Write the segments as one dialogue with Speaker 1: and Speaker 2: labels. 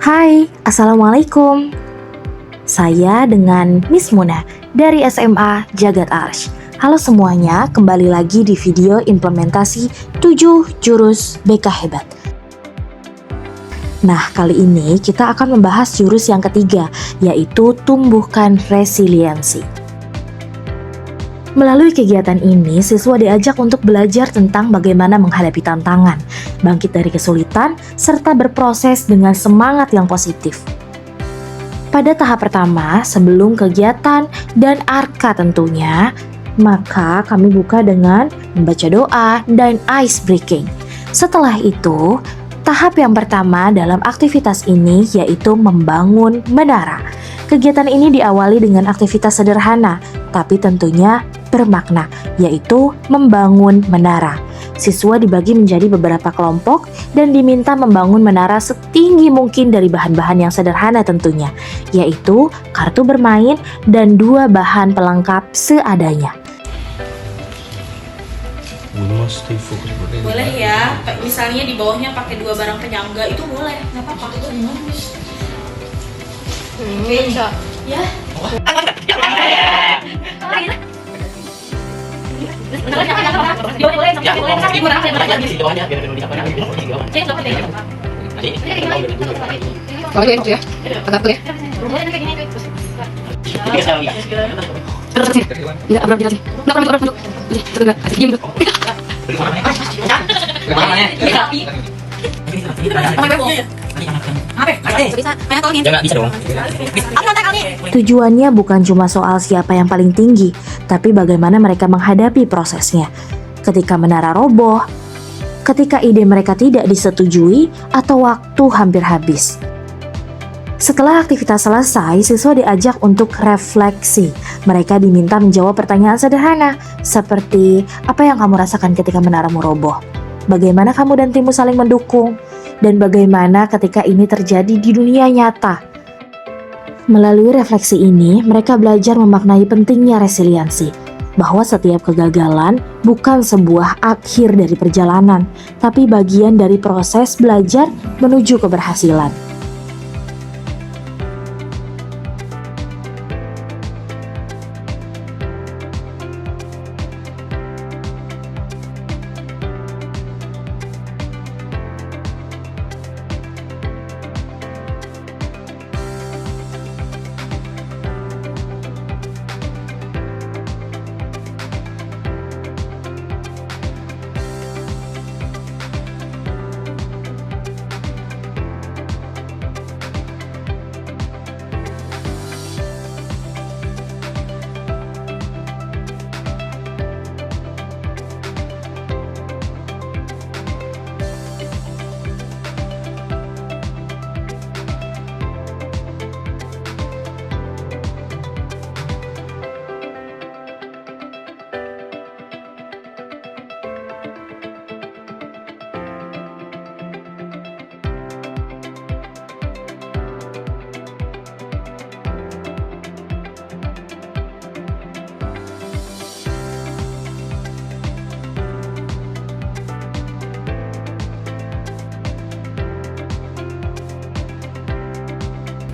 Speaker 1: Hai, Assalamualaikum. Saya dengan Miss Muna dari SMA Jagat Arsh. Halo semuanya, kembali lagi di video implementasi 7 jurus BK Hebat. Nah, kali ini kita akan membahas jurus yang ketiga, yaitu tumbuhkan resiliensi. Melalui kegiatan ini, siswa diajak untuk belajar tentang bagaimana menghadapi tantangan, bangkit dari kesulitan, serta berproses dengan semangat yang positif. Pada tahap pertama, sebelum kegiatan dan arka tentunya, maka kami buka dengan membaca doa dan ice breaking. Setelah itu, tahap yang pertama dalam aktivitas ini yaitu membangun menara. Kegiatan ini diawali dengan aktivitas sederhana, tapi tentunya bermakna, yaitu membangun menara. Siswa dibagi menjadi beberapa kelompok dan diminta membangun menara setinggi mungkin dari bahan-bahan yang sederhana tentunya, yaitu kartu bermain dan 2 bahan pelengkap seadanya.
Speaker 2: Boleh ya, misalnya di bawahnya pakai 2 barang penyangga itu boleh, nggak apa-apa.
Speaker 3: Bisa.
Speaker 2: Ya.
Speaker 3: Kalau itu ya, agak tuh ya. Enggak pernah sih. Enggak pernah dulu. Enggak, diam dulu.
Speaker 1: Tujuannya bukan cuma soal siapa yang paling tinggi, tapi bagaimana mereka menghadapi prosesnya. Ketika menara roboh, ketika ide mereka tidak disetujui, atau waktu hampir habis. Setelah aktivitas selesai, siswa diajak untuk refleksi. Mereka diminta menjawab pertanyaan sederhana, seperti apa yang kamu rasakan ketika menaramu roboh? Bagaimana kamu dan timmu saling mendukung? Dan bagaimana ketika ini terjadi di dunia nyata? Melalui refleksi ini, mereka belajar memaknai pentingnya resiliensi, bahwa setiap kegagalan bukan sebuah akhir dari perjalanan, tapi bagian dari proses belajar menuju keberhasilan.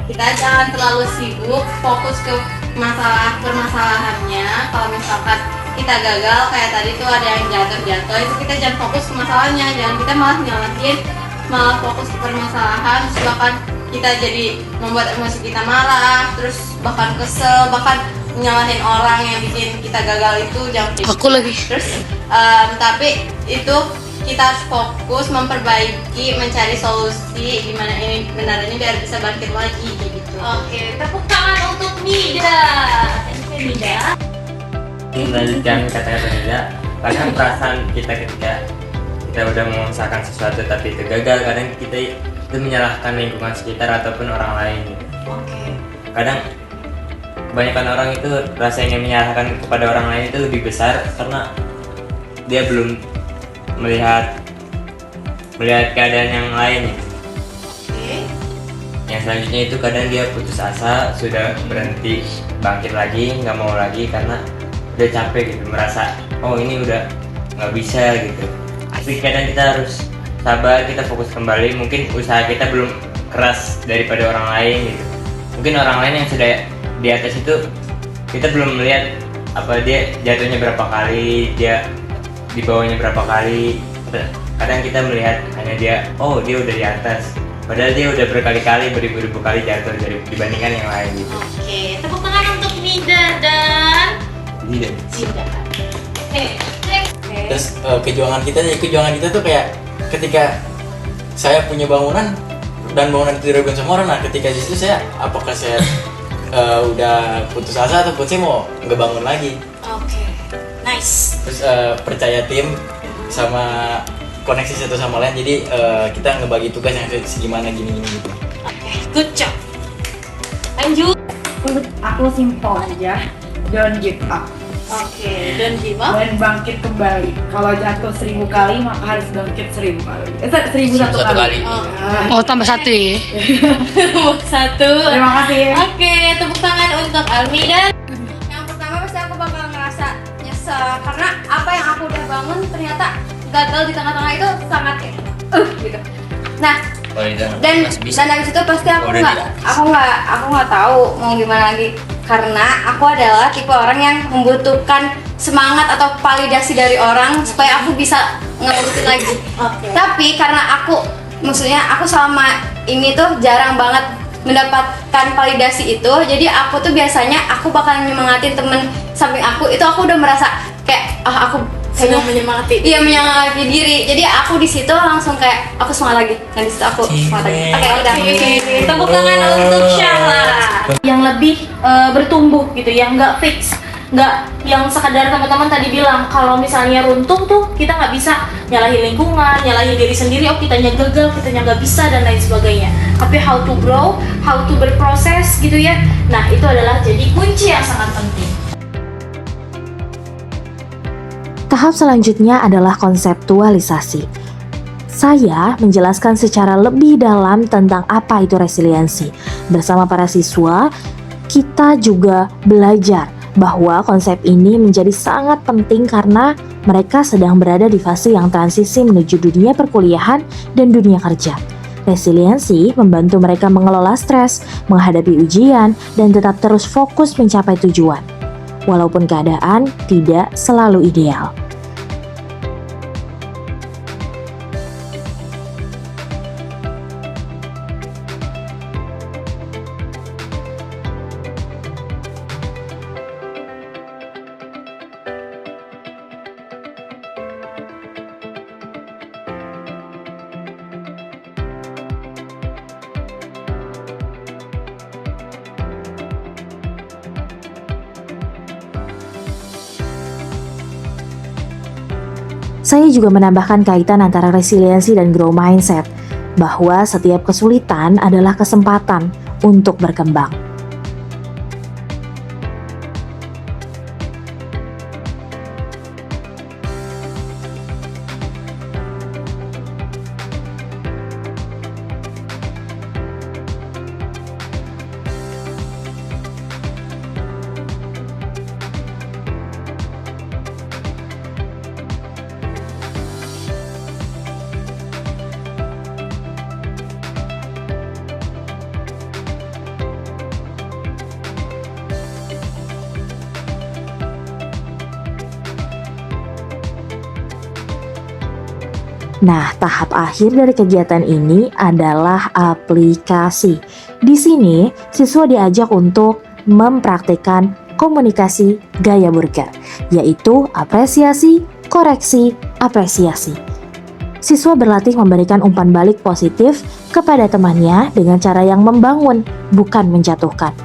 Speaker 2: Kita jangan terlalu sibuk fokus ke permasalahannya. Kalau misalkan kita gagal kayak tadi tuh ada yang jatuh itu kita jangan fokus ke masalahnya, jangan kita malah fokus ke permasalahan, terus bahkan kita jadi membuat emosi kita marah, terus bahkan kesel, bahkan nyalahin orang yang bikin kita gagal itu jangan gitu.
Speaker 3: Aku lagi.
Speaker 2: Terus tapi itu kita harus fokus memperbaiki, mencari solusi gimana ini menaranya biar bisa bangkit lagi gitu. Oke, tepuk tangan untuk Mida. Mida.
Speaker 4: Melanjutkan kata-kata Mida, kadang perasaan kita ketika kita udah mengusahakan sesuatu tapi itu gagal, kadang kita itu menyalahkan lingkungan sekitar ataupun orang lain.
Speaker 2: Oke.
Speaker 4: Kadang kebanyakan orang itu rasanya menyalahkan kepada orang lain itu lebih besar karena dia belum melihat keadaan yang lain.
Speaker 2: Oke.
Speaker 4: Yang selanjutnya itu kadang dia putus asa, sudah berhenti bangkit lagi, nggak mau lagi karena udah capek gitu, merasa oh ini udah nggak bisa gitu. Tapi kadang kita harus sabar, kita fokus kembali. Mungkin usaha kita belum keras daripada orang lain gitu. Mungkin orang lain yang sudah di atas itu kita belum melihat apa dia jatuhnya berapa kali, dia di bawahnya berapa kali. Kadang kita melihat hanya dia, oh dia udah di atas, padahal dia udah berkali-kali, beribu-ribu kali jatuh dibandingkan yang lain gitu.
Speaker 2: Oke, tepuk tangan untuk Nida dan
Speaker 4: Iya.
Speaker 2: Cinta. Oke, next.
Speaker 5: Terus kejuangan kita tuh kayak ketika saya punya bangunan dan bangunan itu dirugikan semua orang. Nah ketika di situ apakah saya udah putus asa ataupun saya mau ngebangun lagi.
Speaker 2: Oke, nice.
Speaker 5: Terus percaya tim sama koneksi satu sama lain, jadi kita ngebagi tugas yang segimana gini gitu.
Speaker 2: Oke, good job. Lanjut.
Speaker 3: Untuk aku simpel aja, don't give up
Speaker 2: Oke, dan Bima.
Speaker 3: dan bangkit kembali. Kalau jatuh 1000 kali maka harus bangkit 1000 kali. 1001 kali.
Speaker 2: Oh.
Speaker 6: Oh, tambah satu ya.
Speaker 2: Nomor 1.
Speaker 3: Terima kasih.
Speaker 2: Oke, tepuk tangan untuk Almi dan yang pertama pasti aku bakal ngerasa nyesel karena apa yang aku udah bangun ternyata gagal di tengah-tengah itu sangat kayak gitu. Nah, dan habis itu pasti aku nggak tahu mau gimana lagi karena aku adalah tipe orang yang membutuhkan semangat atau validasi dari orang supaya aku bisa ngelanjutin lagi. Tapi karena aku selama ini tuh jarang banget mendapatkan validasi itu, jadi aku tuh biasanya aku bakal nyemangatin temen samping aku itu aku udah merasa kayak aku kayaknya menyemangati diri. Jadi aku di situ langsung kayak aku semangat lagi. Dan di situ aku semangat lagi. Oke, udah. Tepuk tangan untuk Syahla.
Speaker 1: Yang lebih bertumbuh gitu, yang nggak fix, nggak yang sekadar teman-teman tadi bilang kalau misalnya runtuh tuh kita nggak bisa nyalahin lingkungan, nyalahin diri sendiri, oh kitanya gagal, kitanya nggak bisa dan lain sebagainya. Tapi how to grow, how to berproses gitu ya. Nah itu adalah jadi kunci yang sangat penting. Tahap selanjutnya adalah konseptualisasi. Saya menjelaskan secara lebih dalam tentang apa itu resiliensi. Bersama para siswa, kita juga belajar bahwa konsep ini menjadi sangat penting karena mereka sedang berada di fase yang transisi menuju dunia perkuliahan dan dunia kerja. Resiliensi membantu mereka mengelola stres, menghadapi ujian, dan tetap terus fokus mencapai tujuan. Walaupun keadaan tidak selalu ideal. Saya juga menambahkan kaitan antara resiliensi dan grow mindset, bahwa setiap kesulitan adalah kesempatan untuk berkembang. Nah, tahap akhir dari kegiatan ini adalah aplikasi. Di sini, siswa diajak untuk mempraktikkan komunikasi gaya burger, yaitu apresiasi, koreksi, apresiasi. Siswa berlatih memberikan umpan balik positif kepada temannya dengan cara yang membangun, bukan menjatuhkan.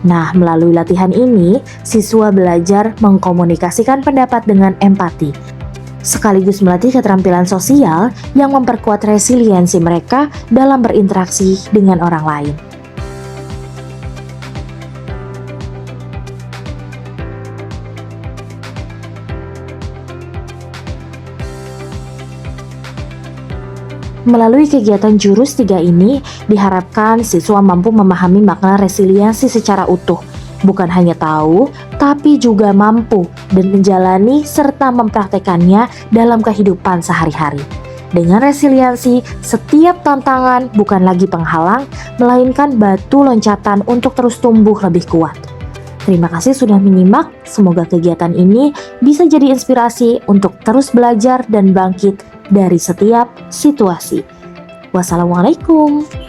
Speaker 1: Nah, melalui latihan ini, siswa belajar mengkomunikasikan pendapat dengan empati, sekaligus melatih keterampilan sosial yang memperkuat resiliensi mereka dalam berinteraksi dengan orang lain. Melalui kegiatan jurus 3 ini, diharapkan siswa mampu memahami makna resiliensi secara utuh, bukan hanya tahu, tapi juga mampu dan menjalani serta mempraktekannya dalam kehidupan sehari-hari. Dengan resiliensi, setiap tantangan bukan lagi penghalang, melainkan batu loncatan untuk terus tumbuh lebih kuat. Terima kasih sudah menyimak, semoga kegiatan ini bisa jadi inspirasi untuk terus belajar dan bangkit dari setiap situasi. Wassalamualaikum.